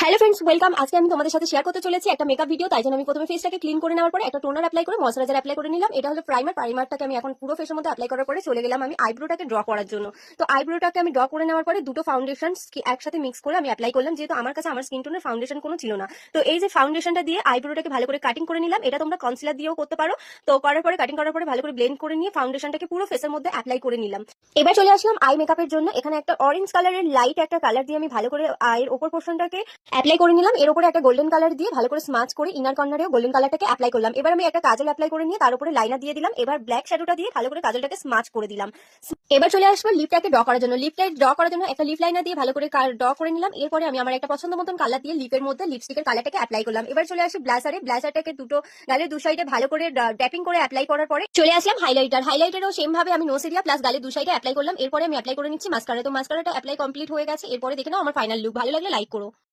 Hello friends, welcome. আজকে আমি তোমাদের সাথে শেয়ার করতে চলেছি একটা মেকআপ ভিডিও। তাই জন্য আমি প্রথমে ফেসটাকে ক্লিন করে নেওয়ার পরে একটা টোনার অ্যাপ্লাই করে ময়শ্চারাইজার অ্যাপ্লাই করে নিলাম। এটা হলো প্রাইমারটাকে আমি এখন পুরো ফেসের মধ্যে অ্যাপ্লাই করার পরে চলে গেলাম আমি আইব্রোটাকে ড্র করার জন্য। তো আইব্রোটাকে আমি ড্র করে নেওয়ার পরে দুটো ফাউন্ডেশন একসাথে মিক্স করে আমি অ্যাপ্লাই করলাম, যেহেতু আমার কাছে আমার স্কিন টোনের ফাউন্ডেশন কোনো ছিল না। তো এই যে ফাউন্ডেশনটা দিয়ে আইব্রোটাকে ভালো করে কাটিং করে নিলাম। এটা তোমরা কনসিলার দিয়েও করতে পারো। তো করার পরে কাটিং করার পরে ভালো করে ব্লেন্ড করে নিয়ে ফাউন্ডেশনটাকে পুরো ফেসের মধ্যে অ্যাপ্লাই করে নিলাম। এবার চলে আসলাম আই মেকআপের জন্য। এখানে একটা অরেঞ্জ কালারের লাইট একটা কালার দিয়ে আমি ভালো করে আইয়ের ওপর পোর্শনটাকে অ্যাপ্লাই করে নিলাম। এর উপরে একটা গোল্ডেন কালার দিয়ে ভালো করে স্মাচ করে ইনার কর্নারেও গোল্ডেন কালারটাকে অ্যাপ্লাই করলাম। এবার আমি একটা কাজল অ্যাপ্লাই করে নিয়ে তার উপরে লাইনার দিয়ে দিলাম। এবার ব্ল্যাক শ্যাডোটা দিয়ে ভালো করে কাজলটাকে স্মাচ করে দিলাম। এবার চলে আসবো লিপটাকে ড্র করার জন্য। লিপটাকে ড্র করার জন্য একটা লিপ লাইনার দিয়ে ভালো করে ড্র করে নিলাম। এরপরে আমি আমার একটা পছন্দ মতন কালার দিয়ে লিপের মধ্যে লিপস্টিকের কালারটাকে অ্যাপ্লাই করলাম। এবার চলে আসি ব্লাশারটাকে দুটো গালের দু সাইডে ভালো করে ড্যাপিং করে অ্যাপ্লাই করার পরে চলে আসলাম হাইলাইটারও সেম ভাবে আমি নোজ এরিয়া প্লাস গালের দু সাইডে অ্যাপ্লাই করলাম। এরপরে আমি অ্যাপ্লাই করে নিচ্ছি মাস্কারা। তো মাস্কারাটা অ্যাপ্লাই কমপ্লিট হয়ে গেছে। এরপরে দেখে নাও আমার ফাইনাল লুক। ভালো লাগলে লাইক করো।